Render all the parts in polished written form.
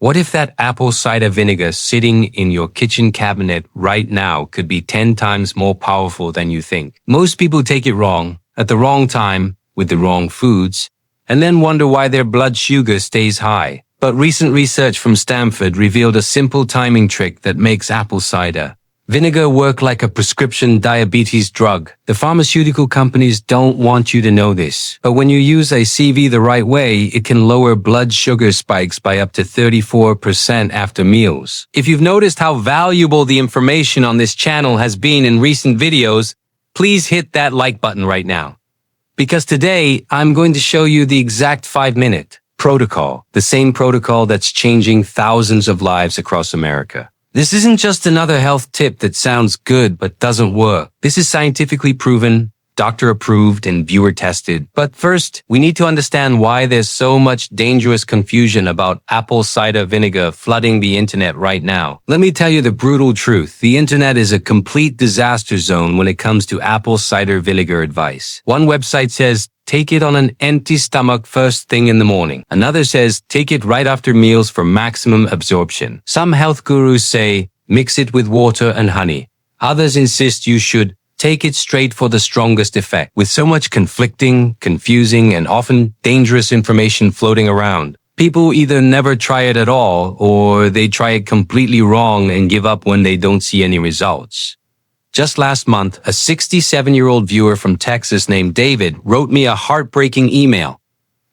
What if that apple cider vinegar sitting in your kitchen cabinet right now could be 10 times more powerful than you think? Most people take it wrong, at the wrong time, with the wrong foods, and then wonder why their blood sugar stays high. But recent research from Stanford revealed a simple timing trick that makes apple cider vinegar work like a prescription diabetes drug. The pharmaceutical companies don't want you to know this, but when you use a CV the right way, it can lower blood sugar spikes by up to 34% after meals. If you've noticed how valuable the information on this channel has been in recent videos, please hit that like button right now. Because today, I'm going to show you the exact 5-minute protocol, the same protocol that's changing thousands of lives across America. This isn't just another health tip that sounds good but doesn't work. This is scientifically proven, doctor approved, and viewer tested. But first, we need to understand why there's so much dangerous confusion about apple cider vinegar flooding the internet right now. Let me tell you the brutal truth. The internet is a complete disaster zone when it comes to apple cider vinegar advice. One website says, take it on an empty stomach first thing in the morning. Another says, take it right after meals for maximum absorption. Some health gurus say, mix it with water and honey. Others insist you should take it straight for the strongest effect. With so much conflicting, confusing, and often dangerous information floating around, people either never try it at all, or they try it completely wrong and give up when they don't see any results. Just last month, a 67-year-old viewer from Texas named David wrote me a heartbreaking email.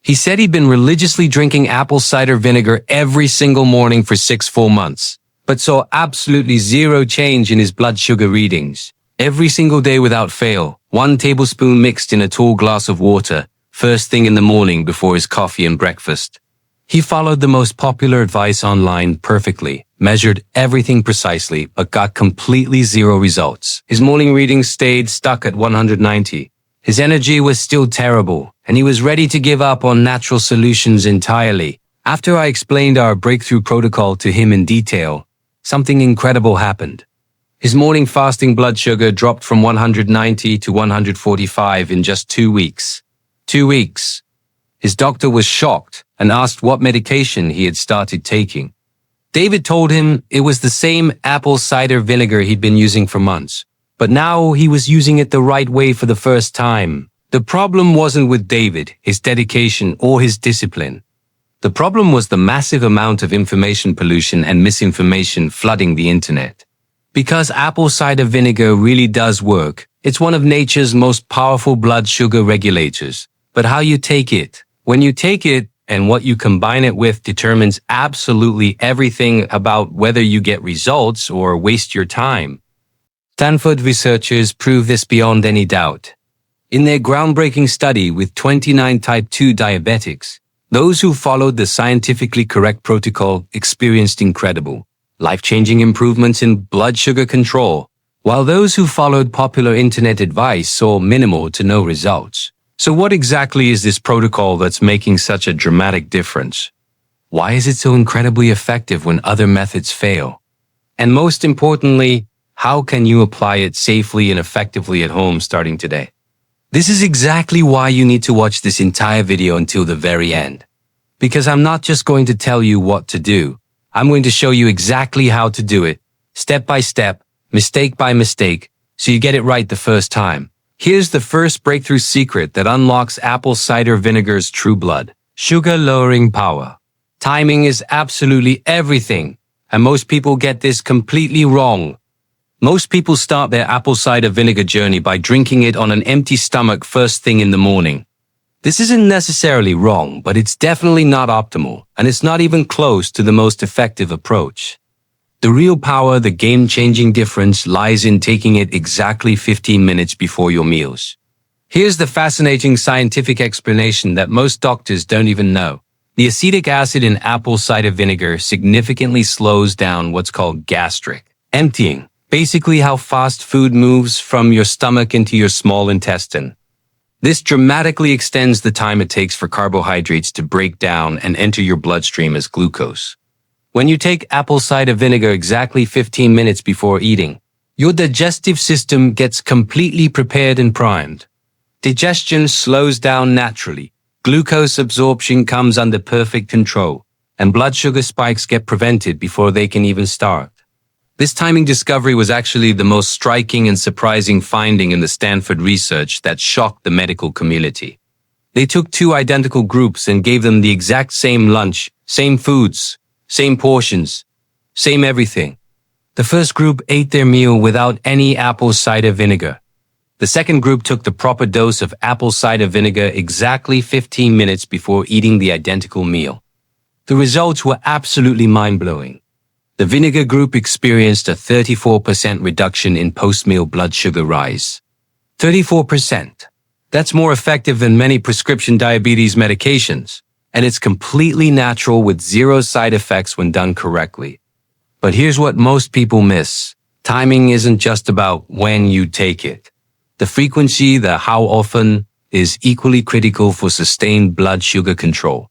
He said he'd been religiously drinking apple cider vinegar every single morning for 6 full months, but saw absolutely zero change in his blood sugar readings. Every single day without fail, 1 tablespoon mixed in a tall glass of water, first thing in the morning before his coffee and breakfast. He followed the most popular advice online perfectly, measured everything precisely, but got completely zero results. His morning readings stayed stuck at 190. His energy was still terrible, and he was ready to give up on natural solutions entirely. After I explained our breakthrough protocol to him in detail, something incredible happened. His morning fasting blood sugar dropped from 190 to 145 in just 2 weeks. 2 weeks. His doctor was shocked and asked what medication he had started taking. David told him it was the same apple cider vinegar he'd been using for months, but now he was using it the right way for the first time. The problem wasn't with David, his dedication, or his discipline. The problem was the massive amount of information pollution and misinformation flooding the internet. Because apple cider vinegar really does work, it's one of nature's most powerful blood sugar regulators. But how you take it, when you take it, and what you combine it with determines absolutely everything about whether you get results or waste your time. Stanford researchers prove this beyond any doubt. In their groundbreaking study with 29 type 2 diabetics, those who followed the scientifically correct protocol experienced incredible, life-changing improvements in blood sugar control, while those who followed popular internet advice saw minimal to no results. So what exactly is this protocol that's making such a dramatic difference? Why is it so incredibly effective when other methods fail? And most importantly, how can you apply it safely and effectively at home starting today? This is exactly why you need to watch this entire video until the very end. Because I'm not just going to tell you what to do. I'm going to show you exactly how to do it, step by step, mistake by mistake, so you get it right the first time. Here's the first breakthrough secret that unlocks apple cider vinegar's true blood. Sugar-lowering power. Timing is absolutely everything, and most people get this completely wrong. Most people start their apple cider vinegar journey by drinking it on an empty stomach first thing in the morning. This isn't necessarily wrong, but it's definitely not optimal, and it's not even close to the most effective approach. The real power, the game-changing difference, lies in taking it exactly 15 minutes before your meals. Here's the fascinating scientific explanation that most doctors don't even know. The acetic acid in apple cider vinegar significantly slows down what's called gastric emptying, basically how fast food moves from your stomach into your small intestine. This dramatically extends the time it takes for carbohydrates to break down and enter your bloodstream as glucose. When you take apple cider vinegar exactly 15 minutes before eating, your digestive system gets completely prepared and primed. Digestion slows down naturally. Glucose absorption comes under perfect control, and blood sugar spikes get prevented before they can even start. This timing discovery was actually the most striking and surprising finding in the Stanford research that shocked the medical community. They took two identical groups and gave them the exact same lunch, same foods, same portions, same everything. The first group ate their meal without any apple cider vinegar. The second group took the proper dose of apple cider vinegar exactly 15 minutes before eating the identical meal. The results were absolutely mind-blowing. The vinegar group experienced a 34% reduction in post-meal blood sugar rise. 34%. That's more effective than many prescription diabetes medications, and it's completely natural with zero side effects when done correctly. But here's what most people miss. Timing isn't just about when you take it. The frequency, the how often, is equally critical for sustained blood sugar control.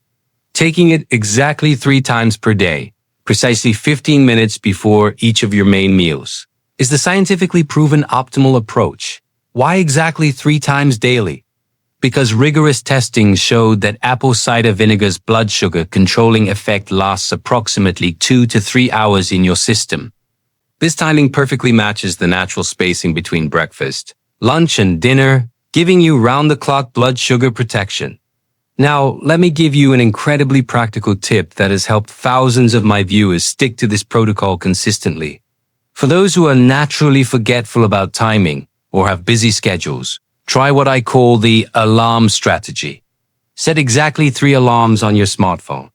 Taking it exactly 3 times per day, precisely 15 minutes before each of your main meals, is the scientifically proven optimal approach. Why exactly 3 times daily? Because rigorous testing showed that apple cider vinegar's blood sugar controlling effect lasts approximately 2 to 3 hours in your system. This timing perfectly matches the natural spacing between breakfast, lunch, and dinner, giving you round-the-clock blood sugar protection. Now, let me give you an incredibly practical tip that has helped thousands of my viewers stick to this protocol consistently. For those who are naturally forgetful about timing or have busy schedules, try what I call the alarm strategy. Set exactly 3 alarms on your smartphone.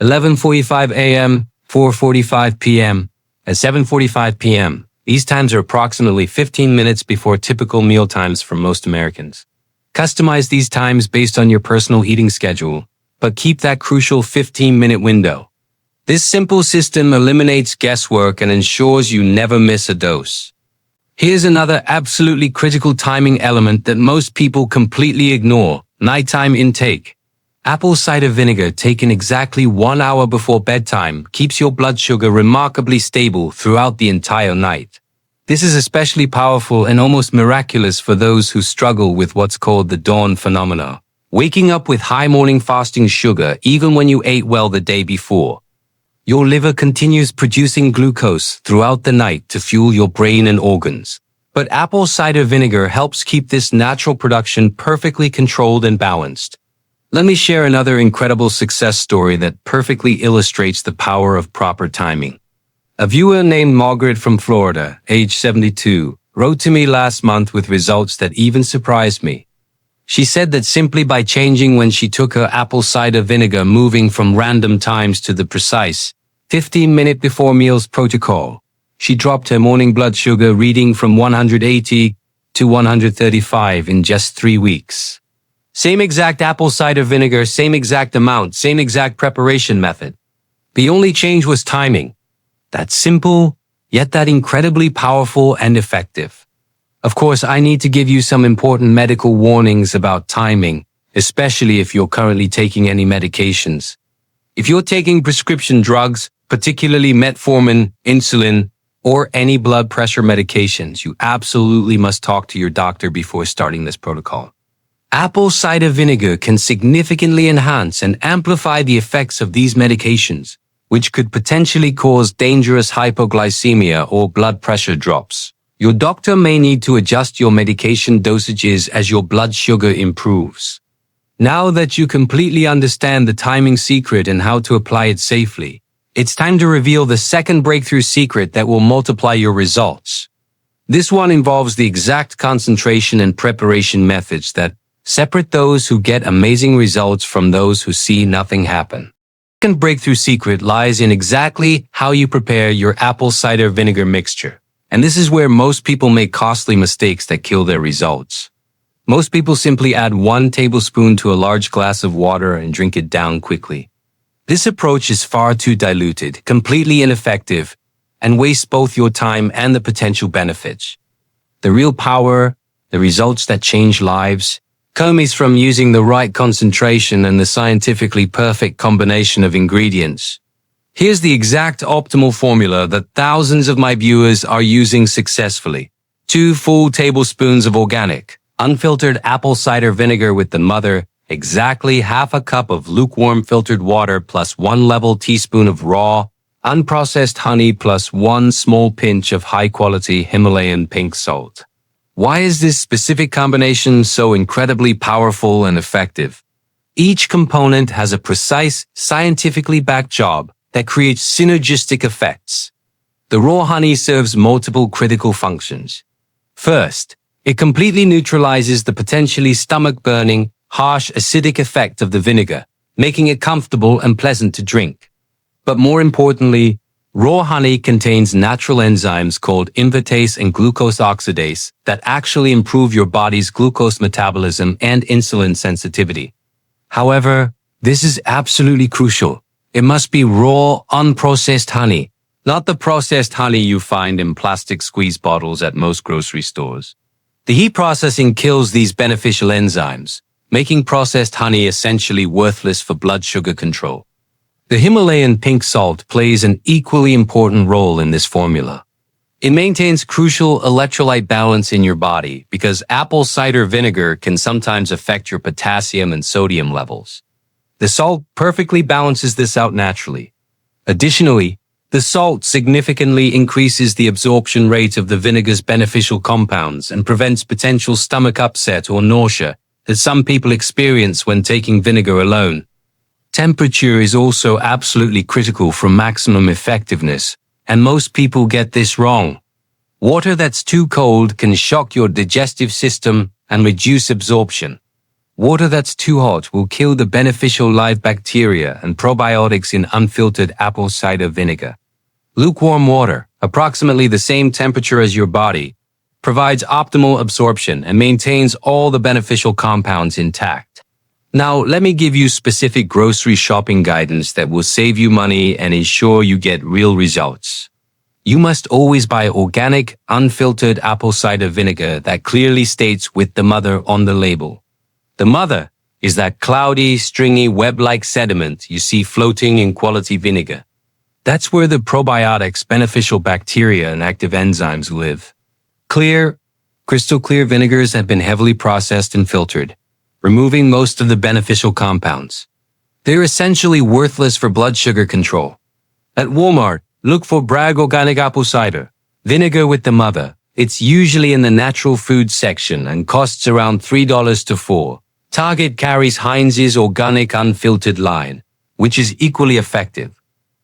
11:45 a.m., 4:45 p.m., and 7:45 p.m. These times are approximately 15 minutes before typical meal times for most Americans. Customize these times based on your personal eating schedule, but keep that crucial 15-minute window. This simple system eliminates guesswork and ensures you never miss a dose. Here's another absolutely critical timing element that most people completely ignore: nighttime intake. Apple cider vinegar taken exactly 1 hour before bedtime keeps your blood sugar remarkably stable throughout the entire night. This is especially powerful and almost miraculous for those who struggle with what's called the dawn phenomena, waking up with high morning fasting sugar even when you ate well the day before. Your liver continues producing glucose throughout the night to fuel your brain and organs. But apple cider vinegar helps keep this natural production perfectly controlled and balanced. Let me share another incredible success story that perfectly illustrates the power of proper timing. A viewer named Margaret from Florida, age 72, wrote to me last month with results that even surprised me. She said that simply by changing when she took her apple cider vinegar, moving from random times to the precise 15-minute before meals protocol, she dropped her morning blood sugar reading from 180 to 135 in just 3 weeks. Same exact apple cider vinegar, same exact amount, same exact preparation method. The only change was timing. That's simple, yet that incredibly powerful and effective. Of course, I need to give you some important medical warnings about timing, especially if you're currently taking any medications. If you're taking prescription drugs, particularly metformin, insulin, or any blood pressure medications, you absolutely must talk to your doctor before starting this protocol. Apple cider vinegar can significantly enhance and amplify the effects of these medications, which could potentially cause dangerous hypoglycemia or blood pressure drops. Your doctor may need to adjust your medication dosages as your blood sugar improves. Now that you completely understand the timing secret and how to apply it safely, it's time to reveal the second breakthrough secret that will multiply your results. This one involves the exact concentration and preparation methods that separate those who get amazing results from those who see nothing happen. The second breakthrough secret lies in exactly how you prepare your apple cider vinegar mixture. And this is where most people make costly mistakes that kill their results. Most people simply add 1 tablespoon to a large glass of water and drink it down quickly. This approach is far too diluted, completely ineffective, and wastes both your time and the potential benefits. The real power, the results that change lives, comes from using the right concentration and the scientifically perfect combination of ingredients. Here's the exact optimal formula that thousands of my viewers are using successfully. 2 full tablespoons of organic, unfiltered apple cider vinegar with the mother exactly half a cup of lukewarm filtered water plus 1 level teaspoon of raw, unprocessed honey plus 1 small pinch of high-quality Himalayan pink salt. Why is this specific combination so incredibly powerful and effective? Each component has a precise, scientifically backed job that creates synergistic effects. The raw honey serves multiple critical functions. First, it completely neutralizes the potentially stomach-burning, harsh acidic effect of the vinegar, making it comfortable and pleasant to drink. But more importantly, raw honey contains natural enzymes called invertase and glucose oxidase that actually improve your body's glucose metabolism and insulin sensitivity. However, this is absolutely crucial. It must be raw, unprocessed honey, not the processed honey you find in plastic squeeze bottles at most grocery stores. The heat processing kills these beneficial enzymes, making processed honey essentially worthless for blood sugar control. The Himalayan pink salt plays an equally important role in this formula. It maintains crucial electrolyte balance in your body because apple cider vinegar can sometimes affect your potassium and sodium levels. The salt perfectly balances this out naturally. Additionally, the salt significantly increases the absorption rate of the vinegar's beneficial compounds and prevents potential stomach upset or nausea that some people experience when taking vinegar alone. Temperature is also absolutely critical for maximum effectiveness, and most people get this wrong. Water that's too cold can shock your digestive system and reduce absorption. Water that's too hot will kill the beneficial live bacteria and probiotics in unfiltered apple cider vinegar. Lukewarm water, approximately the same temperature as your body, provides optimal absorption and maintains all the beneficial compounds intact. Now, let me give you specific grocery shopping guidance that will save you money and ensure you get real results. You must always buy organic, unfiltered apple cider vinegar that clearly states "with the mother" on the label. The mother is that cloudy, stringy, web-like sediment you see floating in quality vinegar. That's where the probiotics, beneficial bacteria, and active enzymes live. Clear, crystal clear vinegars have been heavily processed and filtered, removing most of the beneficial compounds. They're essentially worthless for blood sugar control. At Walmart, look for Bragg Organic Apple Cider Vinegar with the Mother. It's usually in the natural food section and costs around $3 to $4. Target carries Heinz's Organic Unfiltered line, which is equally effective.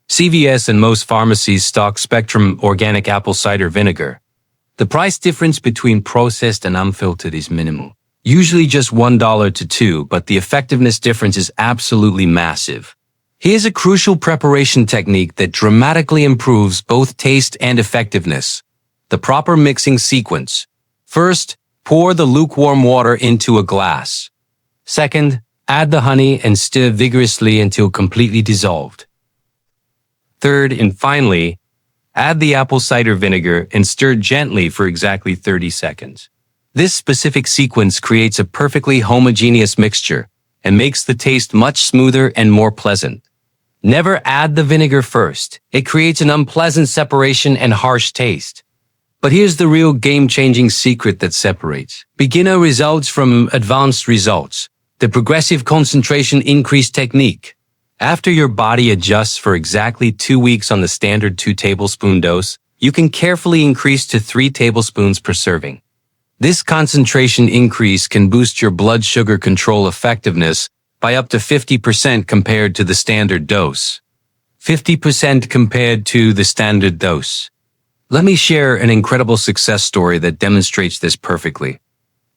CVS and most pharmacies stock Spectrum Organic Apple Cider Vinegar. The price difference between processed and unfiltered is minimal, usually just $1 to $2, but the effectiveness difference is absolutely massive. Here's a crucial preparation technique that dramatically improves both taste and effectiveness. The proper mixing sequence. First, pour the lukewarm water into a glass. Second, add the honey and stir vigorously until completely dissolved. Third, and finally, add the apple cider vinegar and stir gently for exactly 30 seconds. This specific sequence creates a perfectly homogeneous mixture and makes the taste much smoother and more pleasant. Never add the vinegar first. It creates an unpleasant separation and harsh taste. But here's the real game-changing secret that separates beginner results from advanced results. The progressive concentration increase technique. After your body adjusts for exactly 2 weeks on the standard 2 tablespoon dose, you can carefully increase to 3 tablespoons per serving. This concentration increase can boost your blood sugar control effectiveness by up to 50% compared to the standard dose. 50% compared to the standard dose. Let me share an incredible success story that demonstrates this perfectly.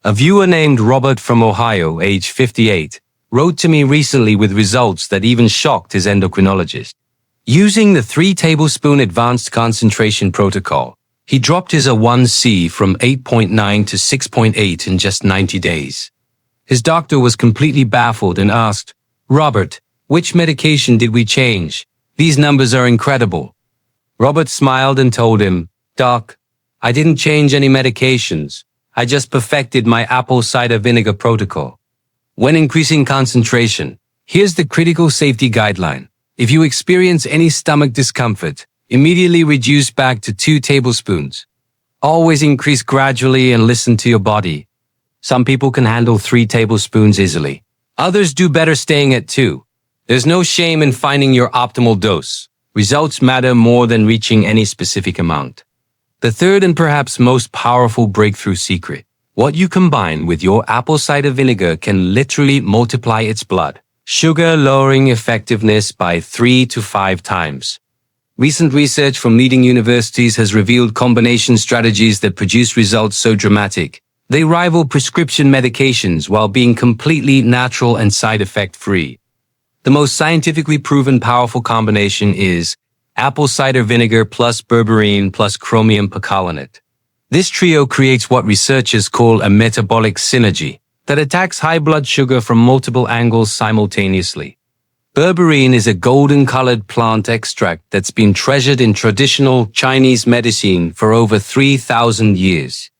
A viewer named Robert from Ohio, age 58, wrote to me recently with results that even shocked his endocrinologist. Using the 3 tablespoon advanced concentration protocol, he dropped his A1C from 8.9 to 6.8 in just 90 days. His doctor was completely baffled and asked, "Robert, which medication did we change? These numbers are incredible." Robert smiled and told him, "Doc, I didn't change any medications. I just perfected my apple cider vinegar protocol." When increasing concentration, here's the critical safety guideline. If you experience any stomach discomfort, immediately reduce back to 2 tablespoons. Always increase gradually and listen to your body. Some people can handle 3 tablespoons easily. Others do better staying at 2. There's no shame in finding your optimal dose. Results matter more than reaching any specific amount. The third and perhaps most powerful breakthrough secret. What you combine with your apple cider vinegar can literally multiply its blood sugar, lowering effectiveness by 3 to 5 times. Recent research from leading universities has revealed combination strategies that produce results so dramatic. They rival prescription medications while being completely natural and side effect free. The most scientifically proven powerful combination is apple cider vinegar plus berberine plus chromium percarbonate. This trio creates what researchers call a metabolic synergy that attacks high blood sugar from multiple angles simultaneously. Berberine is a golden-colored plant extract that's been treasured in traditional Chinese medicine for over 3,000 years.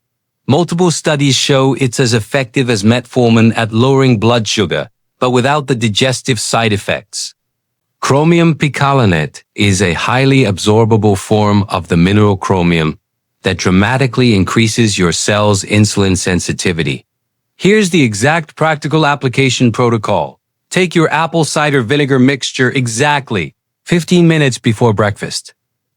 Multiple studies show it's as effective as metformin at lowering blood sugar, but without the digestive side effects. Chromium percarbonate is a highly absorbable form of the mineral chromium that dramatically increases your cell's insulin sensitivity. Here's the exact practical application protocol. Take your apple cider vinegar mixture exactly 15 minutes before breakfast.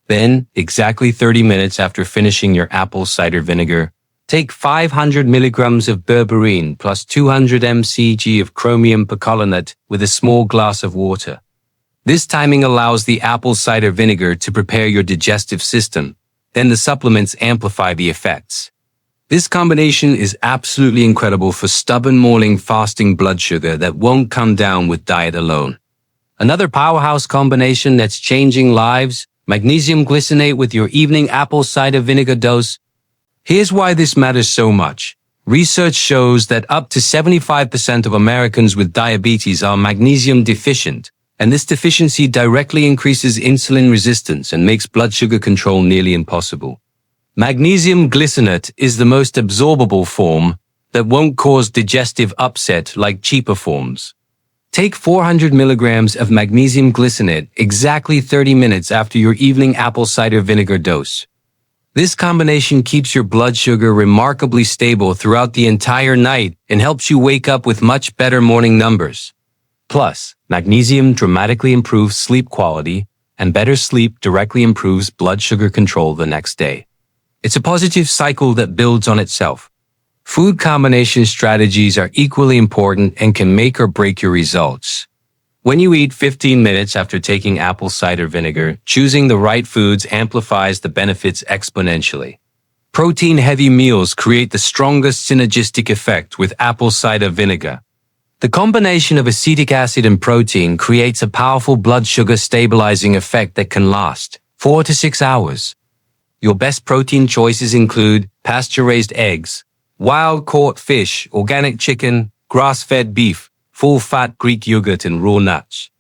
Then, exactly 30 minutes after finishing your apple cider vinegar, take 500 milligrams of berberine plus 200 mcg of chromium percarbonate with a small glass of water. This timing allows the apple cider vinegar to prepare your digestive system. Then the supplements amplify the effects. This combination is absolutely incredible for stubborn morning fasting blood sugar that won't come down with diet alone. Another powerhouse combination that's changing lives, magnesium glycinate with your evening apple cider vinegar dose. Here's why this matters so much. Research shows that up to 75% of Americans with diabetes are magnesium deficient, and this deficiency directly increases insulin resistance and makes blood sugar control nearly impossible. Magnesium glycinate is the most absorbable form that won't cause digestive upset like cheaper forms. Take 400 milligrams of magnesium glycinate exactly 30 minutes after your evening apple cider vinegar dose. This combination keeps your blood sugar remarkably stable throughout the entire night and helps you wake up with much better morning numbers. Plus, magnesium dramatically improves sleep quality, and better sleep directly improves blood sugar control the next day. It's a positive cycle that builds on itself. Food combination strategies are equally important and can make or break your results. When you eat 15 minutes after taking apple cider vinegar, choosing the right foods amplifies the benefits exponentially. Protein-heavy meals create the strongest synergistic effect with apple cider vinegar. The combination of acetic acid and protein creates a powerful blood sugar stabilizing effect that can last 4 to 6 hours. Your best protein choices include pasture-raised eggs, wild-caught fish, organic chicken, grass-fed beef, full-fat Greek yogurt, and raw nuts.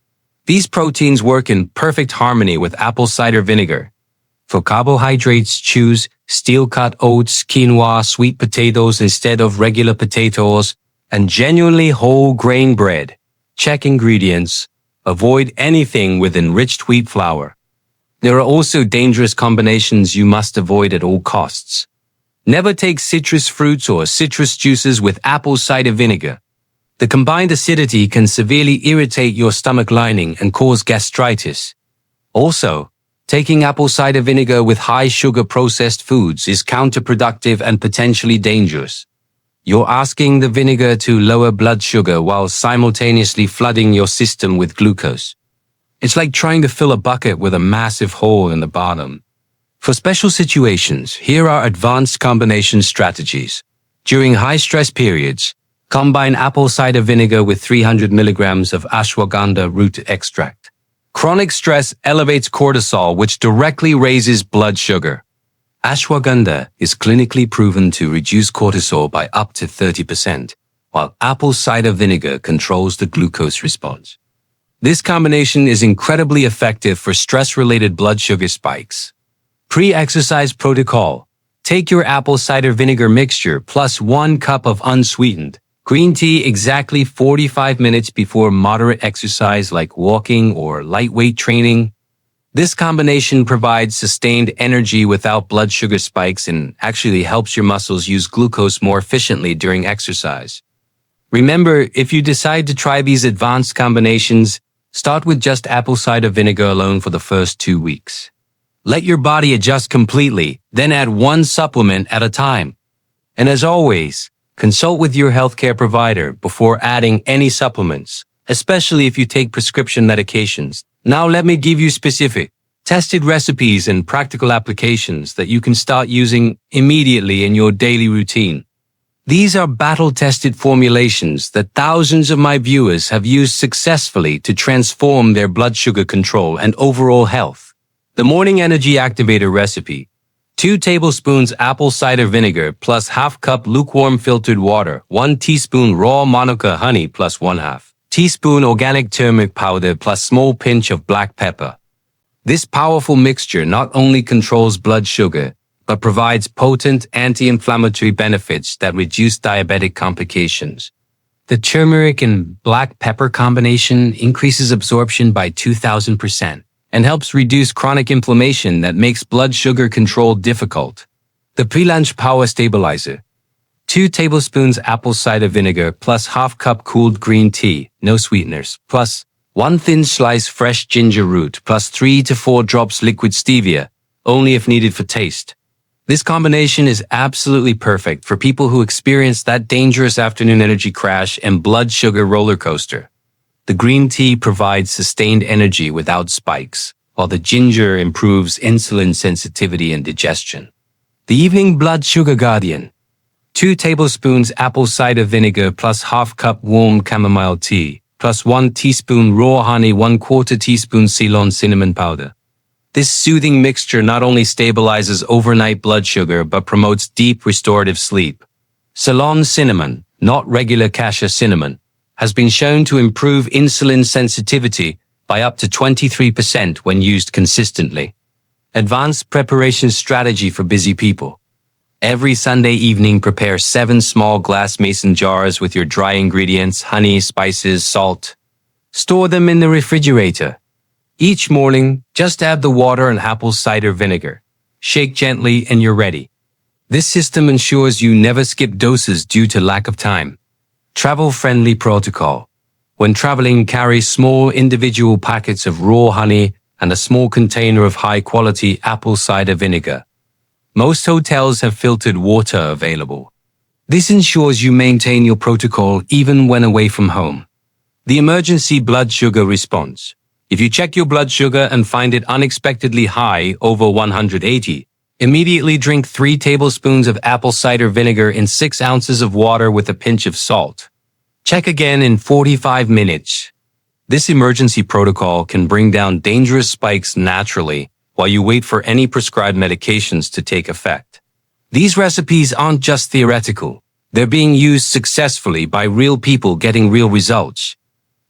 These proteins work in perfect harmony with apple cider vinegar. For carbohydrates, choose steel-cut oats, quinoa, sweet potatoes instead of regular potatoes, and genuinely whole grain bread. Check ingredients. Avoid anything with enriched wheat flour. There are also dangerous combinations you must avoid at all costs. Never take citrus fruits or citrus juices with apple cider vinegar. The combined acidity can severely irritate your stomach lining and cause gastritis. Also, taking apple cider vinegar with high sugar processed foods is counterproductive and potentially dangerous. You're asking the vinegar to lower blood sugar while simultaneously flooding your system with glucose. It's like trying to fill a bucket with a massive hole in the bottom. For special situations, here are advanced combination strategies. During high-stress periods, combine apple cider vinegar with 300 milligrams of ashwagandha root extract. Chronic stress elevates cortisol, which directly raises blood sugar. Ashwagandha is clinically proven to reduce cortisol by up to 30%, while apple cider vinegar controls the glucose response. This combination is incredibly effective for stress-related blood sugar spikes. Pre-exercise protocol. Take your apple cider vinegar mixture plus 1 cup of unsweetened green tea exactly 45 minutes before moderate exercise like walking or lightweight training. This combination provides sustained energy without blood sugar spikes and actually helps your muscles use glucose more efficiently during exercise. Remember, if you decide to try these advanced combinations, start with just apple cider vinegar alone for the first 2 weeks. Let your body adjust completely, then add one supplement at a time. And as always, consult with your healthcare provider before adding any supplements, especially if you take prescription medications. Now let me give you specific, tested recipes and practical applications that you can start using immediately in your daily routine. These are battle-tested formulations that thousands of my viewers have used successfully to transform their blood sugar control and overall health. The Morning Energy Activator recipe: 2 tablespoons apple cider vinegar plus ½ cup lukewarm filtered water, 1 teaspoon raw manuka honey plus 1/2 teaspoon organic turmeric powder plus small pinch of black pepper. This powerful mixture not only controls blood sugar, but provides potent anti-inflammatory benefits that reduce diabetic complications. The turmeric and black pepper combination increases absorption by 2,000% and helps reduce chronic inflammation that makes blood sugar control difficult. The pre-lunch power stabilizer: 2 tablespoons apple cider vinegar plus ½ cup cooled green tea, no sweeteners, plus 1 thin slice fresh ginger root plus 3 to 4 drops liquid stevia, only if needed for taste. This combination is absolutely perfect for people who experience that dangerous afternoon energy crash and blood sugar roller coaster. The green tea provides sustained energy without spikes, while the ginger improves insulin sensitivity and digestion. The evening blood sugar guardian: 2 tablespoons apple cider vinegar plus ½ cup warm chamomile tea, plus 1 teaspoon raw honey, 1/4 teaspoon Ceylon cinnamon powder. This soothing mixture not only stabilizes overnight blood sugar but promotes deep restorative sleep. Ceylon cinnamon, not regular cassia cinnamon, has been shown to improve insulin sensitivity by up to 23% when used consistently. Advanced preparation strategy for busy people: every Sunday evening, prepare 7 small glass mason jars with your dry ingredients, honey, spices, salt. Store them in the refrigerator. Each morning, just add the water and apple cider vinegar. Shake gently and you're ready. This system ensures you never skip doses due to lack of time. Travel-friendly protocol: when traveling, carry small individual packets of raw honey and a small container of high-quality apple cider vinegar. Most hotels have filtered water available. This ensures you maintain your protocol even when away from home. The emergency blood sugar response: if you check your blood sugar and find it unexpectedly high, over 180, immediately drink 3 tablespoons of apple cider vinegar in 6 ounces of water with a pinch of salt. Check again in 45 minutes. This emergency protocol can bring down dangerous spikes naturally while you wait for any prescribed medications to take effect. These recipes aren't just theoretical. They're being used successfully by real people getting real results.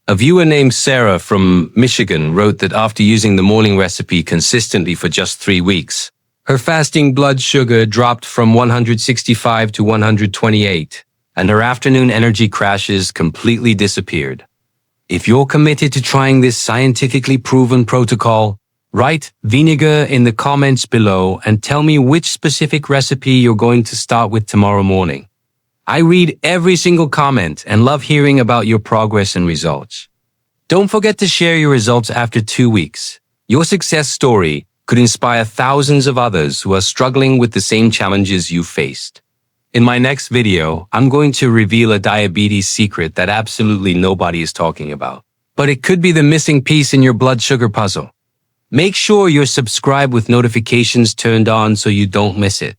A viewer named Sarah from Michigan wrote that after using the morning recipe consistently for just 3 weeks, her fasting blood sugar dropped from 165 to 128, and her afternoon energy crashes completely disappeared. If you're committed to trying this scientifically proven protocol, write vinegar in the comments below and tell me which specific recipe you're going to start with tomorrow morning. I read every single comment and love hearing about your progress and results. Don't forget to share your results after 2 weeks. Your success story could inspire thousands of others who are struggling with the same challenges you faced. In my next video, I'm going to reveal a diabetes secret that absolutely nobody is talking about. But it could be the missing piece in your blood sugar puzzle. Make sure you're subscribed with notifications turned on so you don't miss it.